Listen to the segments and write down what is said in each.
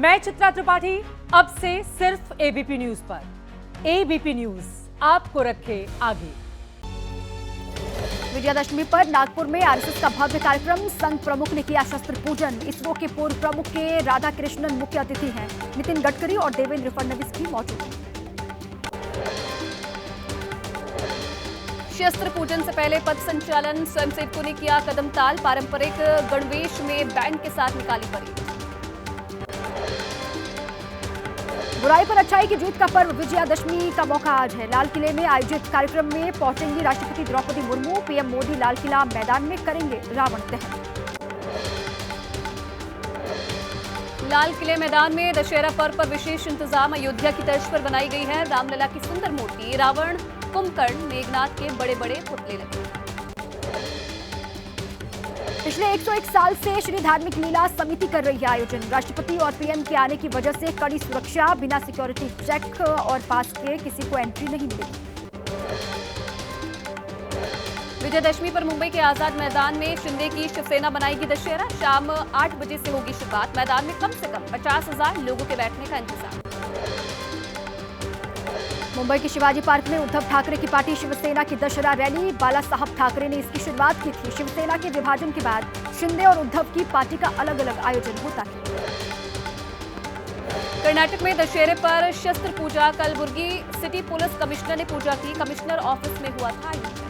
मैं चित्रा त्रिपाठी, अब से सिर्फ एबीपी न्यूज पर। एबीपी न्यूज आपको रखे आगे। विजयादशमी पर नागपुर में आरएसएस का भव्य कार्यक्रम, संघ प्रमुख ने किया शस्त्र पूजन। इसरो के पूर्व प्रमुख के राधा कृष्णन मुख्य अतिथि हैं। नितिन गडकरी और देवेंद्र फडणवीस भी मौजूद हैं। शस्त्र पूजन से पहले पथ संचालन, स्वयंसेवकों ने किया कदम ताल। पारंपरिक गणवेश में बैंड के साथ निकाली परेड। बुराई पर अच्छाई की जीत का पर्व विजयादशमी का मौका आज है। लाल किले में आयोजित कार्यक्रम में पहुंचेंगी राष्ट्रपति द्रौपदी मुर्मू। पीएम मोदी लाल किला मैदान में करेंगे रावण दहन। लाल किले मैदान में दशहरा पर्व पर विशेष इंतजाम। अयोध्या की तर्ज पर बनाई गई है रामलला की सुंदर मूर्ति। रावण, कुंभकर्ण, मेघनाथ के बड़े बड़े पुतले लगे। पिछले 101 साल से श्री धार्मिक लीला समिति कर रही है आयोजन। राष्ट्रपति और पीएम के आने की वजह से कड़ी सुरक्षा, बिना सिक्योरिटी चेक और पास के किसी को एंट्री नहीं मिलेगी। विजयदशमी पर मुंबई के आजाद मैदान में शिंदे की शिवसेना बनाएगी दशहरा। शाम 8 बजे से होगी शुरुआत। मैदान में कम से कम 50,000 लोगों के बैठने का इंतजाम। मुंबई के शिवाजी पार्क में उद्धव ठाकरे की पार्टी शिवसेना की दशहरा रैली। बाला साहब ठाकरे ने इसकी शुरुआत की थी। शिवसेना के विभाजन के बाद शिंदे और उद्धव की पार्टी का अलग अलग आयोजन होता है। कर्नाटक में दशहरे पर शस्त्र पूजा। कलबुर्गी सिटी पुलिस कमिश्नर ने पूजा की। कमिश्नर ऑफिस में हुआ था आयोजन।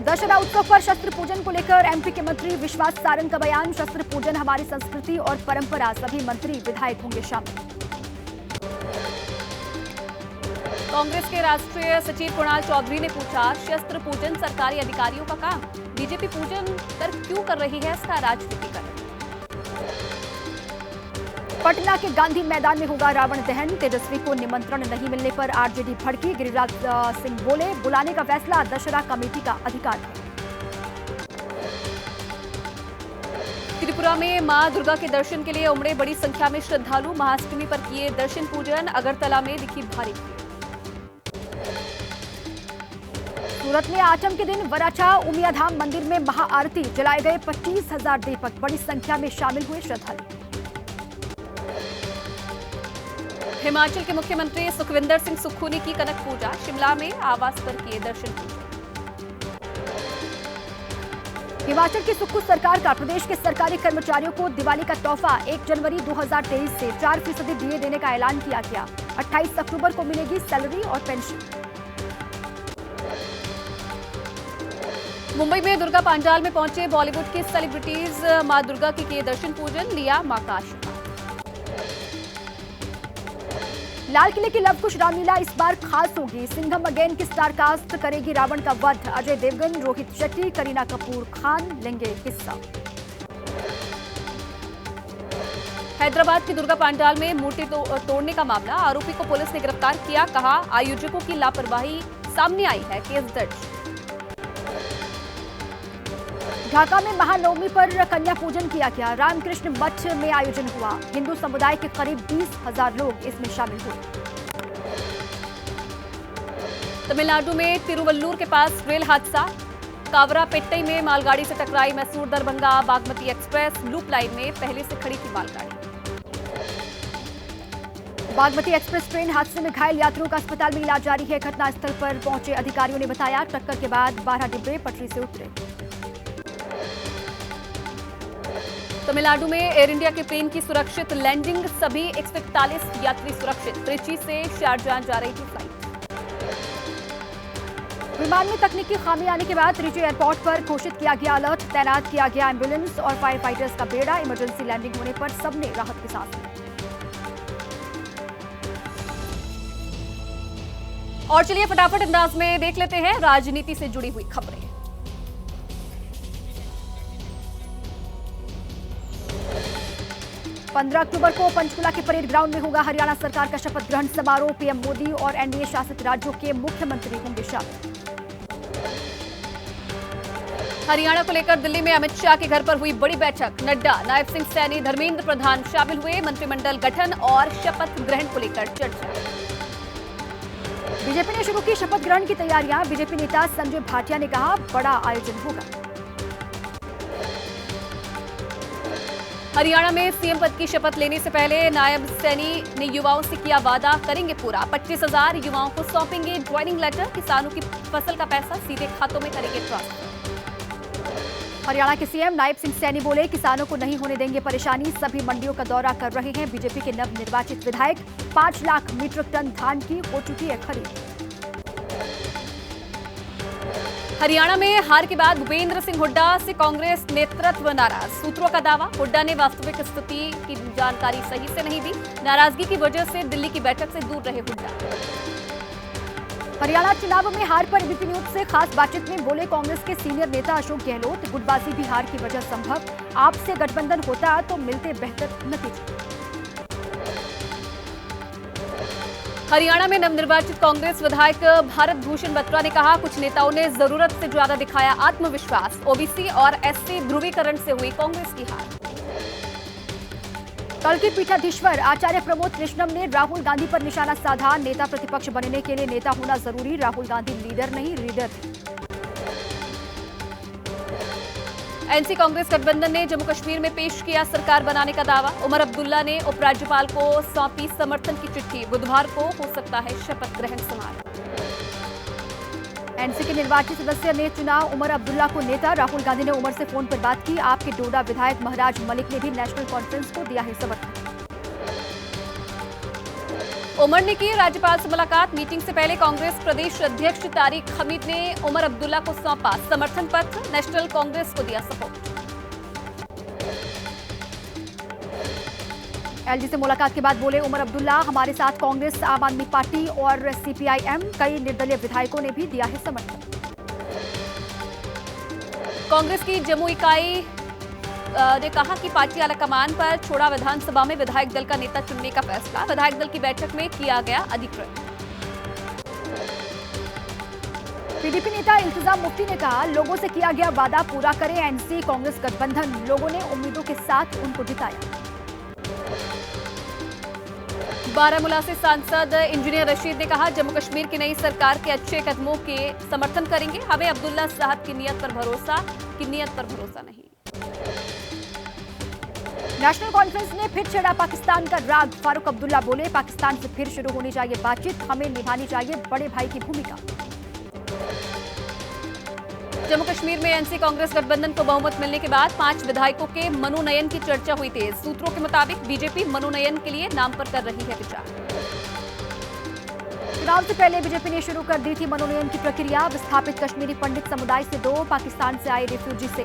दशहरा उत्सव पर शस्त्र पूजन को लेकर एमपी के मंत्री विश्वास सारंग का बयान। शस्त्र पूजन हमारी संस्कृति और परंपरा, सभी मंत्री विधायक होंगे शामिल। कांग्रेस के राष्ट्रीय सचिव कुणाल चौधरी ने पूछा, शस्त्र पूजन सरकारी अधिकारियों का काम, बीजेपी पूजन कर क्यों कर रही है इसका राजनीतिकरण। पटना के गांधी मैदान में होगा रावण दहन। तेजस्वी को निमंत्रण नहीं मिलने पर आरजेडी भड़की। गिरिराज सिंह बोले, बुलाने का फैसला दशहरा कमेटी का अधिकार है। त्रिपुरा में मां दुर्गा के दर्शन के लिए उमड़े बड़ी संख्या में श्रद्धालु। महाअष्टमी पर किए दर्शन पूजन। अगरतला में दिखी भारी भीड़। सूरत में आठम के दिन वराछा उमियाधाम मंदिर में महाआरती। जलाए गए 25,000 दीपक। बड़ी संख्या में शामिल हुए श्रद्धालु। हिमाचल के मुख्यमंत्री सुखविंदर सिंह सुक्खू ने की कनक पूजा। शिमला में आवास पर किए दर्शन पूजन। हिमाचल की सुक्खू सरकार का प्रदेश के सरकारी कर्मचारियों को दिवाली का तोहफा। 1 जनवरी 2023 से 4% डीए देने का ऐलान किया गया। 28 अक्टूबर को मिलेगी सैलरी और पेंशन। मुंबई में दुर्गा पंडाल में पहुंचे बॉलीवुड के सेलिब्रिटीज। मां दुर्गा के किए दर्शन पूजन, लिया मां का आशीर्वाद। लाल किले की लवकुश रामलीला इस बार खास होगी। सिंघम अगेन की स्टार कास्ट करेगी रावण का वध। अजय देवगन, रोहित शेट्टी, करीना कपूर खान लेंगे हिस्सा। हैदराबाद की दुर्गा पंडाल में मूर्ति तोड़ने का मामला। आरोपी को पुलिस ने गिरफ्तार किया। कहा, आयोजकों की लापरवाही सामने आई है, केस दर्ज। ढाका में महानवमी पर कन्या पूजन किया गया। रामकृष्ण मठ में आयोजन हुआ। हिंदू समुदाय के करीब 20,000 लोग इसमें शामिल हुए। तमिलनाडु में तिरुवल्लुर के पास रेल हादसा। कावरापेट्टई में मालगाड़ी से टकराई Mysore Darbhanga Bagmati express. Loop line में पहले से खड़ी थी मालगाड़ी। बागमती एक्सप्रेस ट्रेन हादसे में घायल यात्रियों का अस्पताल में इलाज जारी है। घटनास्थल पर पहुंचे अधिकारियों ने बताया, टक्कर के बाद 12 डिब्बे पटरी से उतरे। तमिलनाडु में एयर इंडिया के प्लेन की सुरक्षित लैंडिंग। सभी 141 यात्री सुरक्षित। त्रिची से शारजाह जा रही थी फ्लाइट। विमान में तकनीकी खामी आने के बाद त्रिची एयरपोर्ट पर घोषित किया गया अलर्ट। तैनात किया गया एम्बुलेंस और फायर फाइटर्स का बेड़ा। इमरजेंसी लैंडिंग होने पर सबने राहत की सांस ली। और चलिए फटाफट अंदाज में देख लेते हैं राजनीति से जुड़ी हुई खबरें। 15 अक्टूबर को पंचकुला के परेड ग्राउंड में होगा हरियाणा सरकार का शपथ ग्रहण समारोह। पीएम मोदी और एनडीए शासित राज्यों के मुख्यमंत्री होंगे शामिल। हरियाणा को लेकर दिल्ली में अमित शाह के घर पर हुई बड़ी बैठक। नड्डा, नायब सिंह सैनी, धर्मेंद्र प्रधान शामिल हुए। मंत्रिमंडल गठन और शपथ ग्रहण को लेकर चर्चा। बीजेपी ने शुरू की शपथ ग्रहण की तैयारियां। बीजेपी नेता संजय भाटिया ने कहा, बड़ा आयोजन होगा। हरियाणा में सीएम पद की शपथ लेने से पहले नायब सैनी ने युवाओं से किया वादा, करेंगे पूरा। 25,000 युवाओं को सौंपेंगे ज्वाइनिंग लेटर। किसानों की फसल का पैसा सीधे खातों में करेंगे ट्रांसफर। हरियाणा के सीएम नायब सिंह सैनी बोले, किसानों को नहीं होने देंगे परेशानी। सभी मंडियों का दौरा कर रहे हैं बीजेपी के नवनिर्वाचित विधायक। 5 लाख मीट्रिक टन धान की हो चुकी है खरीद। हरियाणा में हार के बाद भूपेंद्र सिंह हुड्डा से कांग्रेस नेतृत्व नाराज। सूत्रों का दावा, हुड्डा ने वास्तविक स्थिति की जानकारी सही से नहीं दी। नाराजगी की वजह से दिल्ली की बैठक से दूर रहे हुड्डा। हरियाणा चुनाव में हार पर एबीपी न्यूज से खास बातचीत में बोले कांग्रेस के सीनियर नेता अशोक गहलोत, गुटबाजी भी हार की वजह संभव। आपसे गठबंधन होता तो मिलते बेहतर नतीजे। हरियाणा में नवनिर्वाचित कांग्रेस विधायक भारत भूषण बत्रा ने कहा, कुछ नेताओं ने जरूरत से ज्यादा दिखाया आत्मविश्वास। ओबीसी और एससी ध्रुवीकरण से हुई कांग्रेस की हार। कल के पीठाधीश्वर आचार्य प्रमोद कृष्णम ने राहुल गांधी पर निशाना साधा। नेता प्रतिपक्ष बनने के लिए नेता होना जरूरी, राहुल गांधी लीडर नहीं रीडर। एनसी कांग्रेस गठबंधन ने जम्मू कश्मीर में पेश किया सरकार बनाने का दावा। उमर अब्दुल्ला ने उपराज्यपाल को सौंपी समर्थन की चिट्ठी। बुधवार को हो सकता है शपथ ग्रहण समारोह। एनसी के निर्वाचित सदस्य ने चुना उमर अब्दुल्ला को नेता। राहुल गांधी ने उमर से फोन पर बात की। आपके डोडा विधायक महाराज मलिक ने भी नेशनल कॉन्फ्रेंस को दिया है समर्थन। उमर ने की राज्यपाल से मुलाकात। मीटिंग से पहले कांग्रेस प्रदेश अध्यक्ष तारिक हमीद ने उमर अब्दुल्ला को सौंपा समर्थन पत्र। नेशनल कांग्रेस को दिया सपोर्ट। एलजी से मुलाकात के बाद बोले उमर अब्दुल्ला, हमारे साथ कांग्रेस, आम आदमी पार्टी और सीपीआईएम, कई निर्दलीय विधायकों ने भी दिया है समर्थन। कांग्रेस की जम्मू इकाई ने कहा कि पार्टी आलाकमान पर छोड़ा विधानसभा में विधायक दल का नेता चुनने का फैसला। विधायक दल की बैठक में किया गया अधिकृत। पीडीपी नेता इल्तिजाम मुफ्ती ने कहा, लोगों से किया गया वादा पूरा करें एनसी कांग्रेस गठबंधन। लोगों ने उम्मीदों के साथ उनको जिताया। बारामूला से सांसद इंजीनियर रशीद ने कहा, जम्मू कश्मीर की नई सरकार के अच्छे कदमों के समर्थन करेंगे। हमें अब्दुल्ला साहब की नीयत पर भरोसा नहीं। नेशनल कॉन्फ्रेंस ने फिर छेड़ा पाकिस्तान का राग। फारूक अब्दुल्ला बोले, पाकिस्तान से फिर शुरू होनी चाहिए बातचीत। हमें निभानी चाहिए बड़े भाई की भूमिका। जम्मू कश्मीर में एनसी कांग्रेस गठबंधन को बहुमत मिलने के बाद 5 विधायकों के मनोनयन की चर्चा हुई तेज। सूत्रों के मुताबिक बीजेपी मनोनयन के लिए नाम पर कर रही है विचार। चुनाव से पहले बीजेपी ने शुरू कर दी थी मनोनयन की प्रक्रिया। विस्थापित कश्मीरी पंडित समुदाय से 2, पाकिस्तान से आए रिफ्यूजी से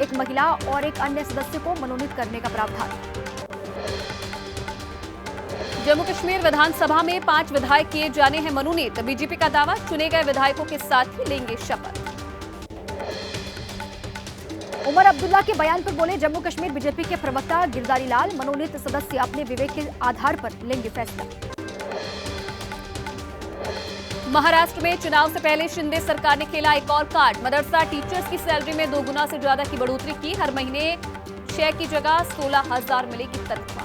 1 महिला और एक अन्य सदस्य को मनोनीत करने का प्रावधान। जम्मू कश्मीर विधानसभा में 5 विधायक किए जाने हैं मनोनीत। बीजेपी का दावा, चुने गए विधायकों के साथ ही लेंगे शपथ। उमर अब्दुल्ला के बयान पर बोले, जम्मू कश्मीर बीजेपी के प्रवक्ता गिरधारी लाल, मनोनीत सदस्य अपने विवेक के आधार पर लेंगे फैसला। महाराष्ट्र में चुनाव से पहले शिंदे सरकार ने खेला एक और कार्ड। मदरसा टीचर्स की सैलरी में 2 गुना से ज्यादा की बढ़ोतरी की। हर महीने 6 की जगह 16,000 मिलेगी तनख्वाह।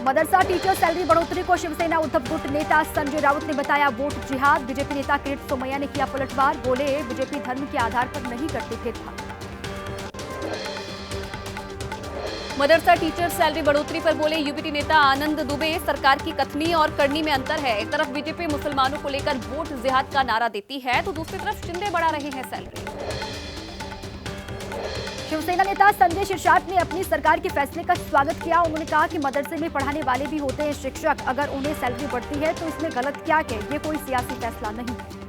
मदरसा टीचर सैलरी बढ़ोतरी को शिवसेना उद्धव गुट नेता संजय राउत ने बताया वोट जिहाद। बीजेपी नेता किरीट सोमैया ने किया पलटवार। बोले, बीजेपी धर्म के आधार पर नहीं करती भेदभाव। मदरसा टीचर सैलरी बढ़ोतरी पर बोले यूपीटी नेता आनंद दुबे, सरकार की कथनी और करनी में अंतर है। एक तरफ बीजेपी मुसलमानों को लेकर वोट जिहाद का नारा देती है तो दूसरी तरफ शिंदे बढ़ा रहे हैं सैलरी। शिवसेना नेता संजय शिरसाट ने अपनी सरकार के फैसले का स्वागत किया। उन्होंने कहा कि मदरसे में पढ़ाने वाले भी होते हैं शिक्षक, अगर उन्हें सैलरी बढ़ती है तो इसमें गलत क्या है? ये कोई सियासी फैसला नहीं है।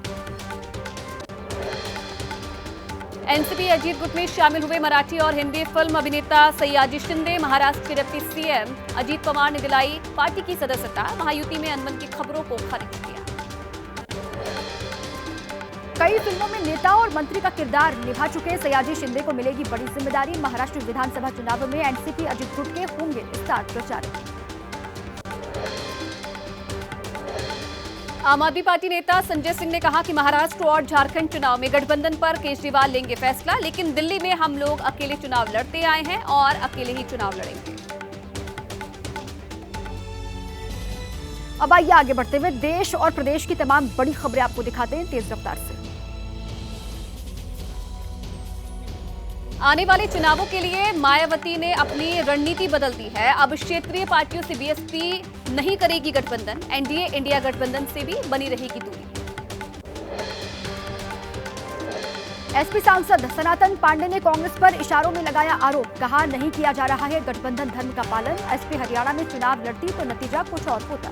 एनसीपी अजीत गुट में शामिल हुए मराठी और हिंदी फिल्म अभिनेता सयाजी शिंदे। महाराष्ट्र के डिप्टी सीएम अजीत पवार ने दिलाई पार्टी की सदस्यता। महायुति में अनबन की खबरों को खारिज किया। कई फिल्मों में नेता और मंत्री का किरदार निभा चुके सयाजी शिंदे को मिलेगी बड़ी जिम्मेदारी। महाराष्ट्र विधानसभा चुनाव में एनसीपी अजीत गुट के होंगे स्टार प्रचारक। आम आदमी पार्टी नेता संजय सिंह ने कहा कि महाराष्ट्र और झारखंड चुनाव में गठबंधन पर केजरीवाल लेंगे फैसला, लेकिन दिल्ली में हम लोग अकेले चुनाव लड़ते आए हैं और अकेले ही चुनाव लड़ेंगे। अब आइए आगे बढ़ते हुए देश और प्रदेश की तमाम बड़ी खबरें आपको दिखाते हैं तेज रफ्तार से। आने वाले चुनावों के लिए मायावती ने अपनी रणनीति बदल दी है। अब क्षेत्रीय पार्टियों से बीएसपी नहीं करेगी गठबंधन, एनडीए इंडिया गठबंधन से भी बनी रहेगी दूरी। एसपी सांसद सनातन पांडे ने कांग्रेस पर इशारों में लगाया आरोप, कहा नहीं किया जा रहा है गठबंधन धर्म का पालन। एसपी हरियाणा में चुनाव लड़ती तो नतीजा कुछ और होता।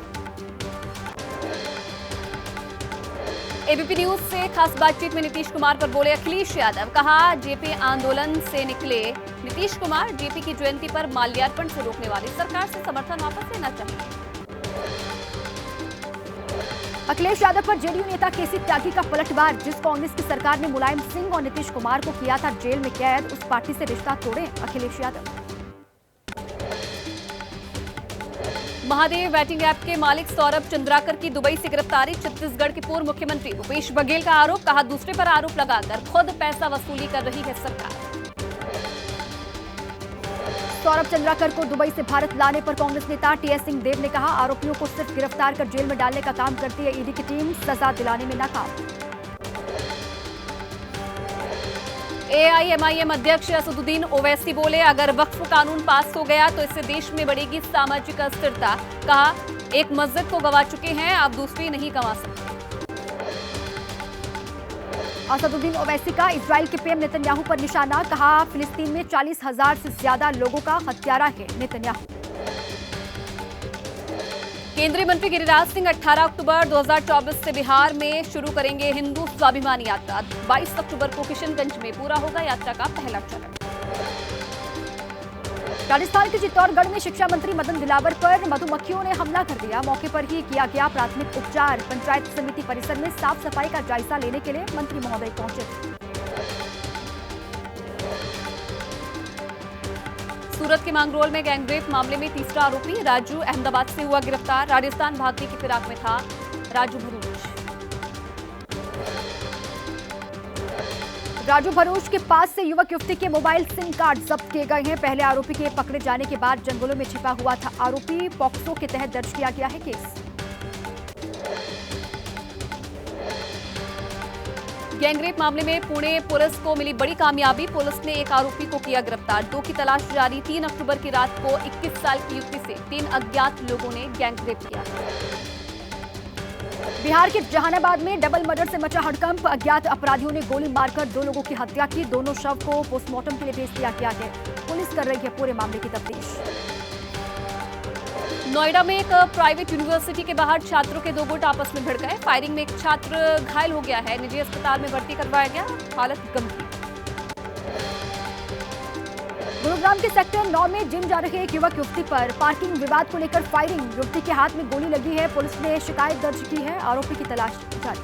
एबीपी न्यूज से खास बातचीत में नीतीश कुमार पर बोले अखिलेश यादव, कहा जेपी आंदोलन से निकले नीतीश कुमार, जेपी की जयंती पर माल्यार्पण से रोकने वाली सरकार से समर्थन वापस लेना चाहिए। अखिलेश यादव पर जेडीयू नेता केसी त्यागी का पलटवार, जिस कांग्रेस की सरकार ने मुलायम सिंह और नीतीश कुमार को किया था जेल में कैद, उस पार्टी से रिश्ता तोड़े अखिलेश यादव। महादेव बैटिंग ऐप के मालिक सौरभ चंद्राकर की दुबई से गिरफ्तारी, छत्तीसगढ़ के पूर्व मुख्यमंत्री भूपेश बघेल का आरोप, कहा दूसरे पर आरोप लगाकर खुद पैसा वसूली कर रही है सरकार। सौरभ चंद्राकर को दुबई से भारत लाने पर कांग्रेस नेता टीएस सिंह देव ने कहा, आरोपियों को सिर्फ गिरफ्तार कर जेल में डालने का काम करती है ईडी की टीम, सजा दिलाने में नाकाम। एआईएमआईएम अध्यक्ष असदुद्दीन ओवैसी बोले, अगर वक्फ कानून पास हो गया तो इससे देश में बढ़ेगी सामाजिक अस्थिरता, कहा एक मस्जिद को गंवा चुके हैं, अब दूसरी नहीं गंवा सकते। असदुद्दीन ओवैसी का इजराइल के पीएम नेतन्याहू पर निशाना, कहा फिलिस्तीन में 40,000 से ज्यादा लोगों का हत्यारा है नेतन्याहू। केंद्रीय मंत्री गिरिराज सिंह 18 अक्टूबर 2024 से बिहार में शुरू करेंगे हिंदू स्वाभिमान यात्रा, 22 अक्टूबर को किशनगंज में पूरा होगा यात्रा का पहला चरण। राजस्थान के चित्तौड़गढ़ में शिक्षा मंत्री मदन दिलावर पर मधुमक्खियों ने हमला कर दिया, मौके पर ही किया गया प्राथमिक उपचार। पंचायत समिति परिसर में साफ सफाई का जायजा लेने के लिए मंत्री महोदय पहुंचे थे। सूरत के मांगरोल में गैंगरेप मामले में तीसरा आरोपी राजू अहमदाबाद से हुआ गिरफ्तार, राजस्थान भागने की फिराक में था राजू भरूच। राजू भरूच के पास से युवक युवती के मोबाइल सिम कार्ड जब्त किए गए हैं। पहले आरोपी के पकड़े जाने के बाद जंगलों में छिपा हुआ था आरोपी, पॉक्सो के तहत दर्ज किया गया है केस। गैंगरेप मामले में पुणे पुलिस को मिली बड़ी कामयाबी, पुलिस ने एक आरोपी को किया गिरफ्तार, 2 की तलाश जारी। 3 अक्टूबर की रात को 21 साल की युवती से 3 अज्ञात लोगों ने गैंगरेप किया। बिहार के जहानाबाद में डबल मर्डर से मचा हड़कंप, अज्ञात अपराधियों ने गोली मारकर 2 लोगों की हत्या की, दोनों शव को पोस्टमार्टम के लिए भेज दिया गया है। पुलिस कर रही है पूरे मामले की तफ्तीश। नोएडा में एक प्राइवेट यूनिवर्सिटी के बाहर छात्रों के 2 गुट आपस में भिड़ गए, फायरिंग में एक छात्र घायल हो गया है, निजी अस्पताल में भर्ती करवाया गया, हालत गंभीर। गुरुग्राम के सेक्टर 9 में जिम जा रहे एक युवक युवती पर पार्किंग विवाद को लेकर फायरिंग, युवती के हाथ में गोली लगी है, पुलिस ने शिकायत दर्ज की है, आरोपी की तलाश जारी।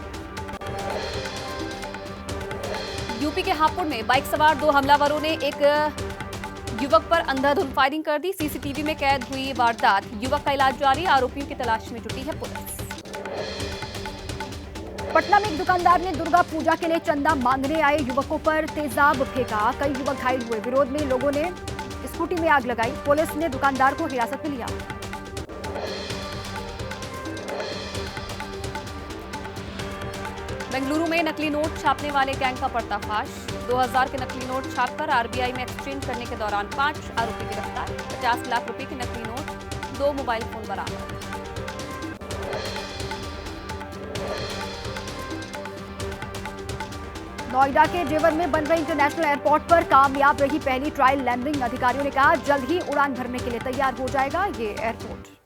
यूपी के हापुड़ में बाइक सवार 2 हमलावरों ने एक युवक पर अंधाधुंध फायरिंग कर दी, सीसीटीवी में कैद हुई वारदात, युवक का इलाज जारी, आरोपियों की तलाश में जुटी है पुलिस। पटना में एक दुकानदार ने दुर्गा पूजा के लिए चंदा मांगने आए युवकों पर तेजाब फेंका, कई युवक घायल हुए, विरोध में लोगों ने स्कूटी में आग लगाई, पुलिस ने दुकानदार को हिरासत में लिया। बेंगलुरु में नकली नोट छापने वाले गैंग का पर्दाफाश, 2000 के नकली नोट छापकर आरबीआई में एक्सचेंज करने के दौरान 5 आरोपी गिरफ्तार, 50 लाख रुपए के नकली नोट, 2 मोबाइल फोन बरामद। नोएडा के जेवर में बन रहे इंटरनेशनल एयरपोर्ट पर कामयाब रही पहली ट्रायल लैंडिंग, अधिकारियों ने कहा जल्द ही उड़ान भरने के लिए तैयार हो जाएगा ये एयरपोर्ट।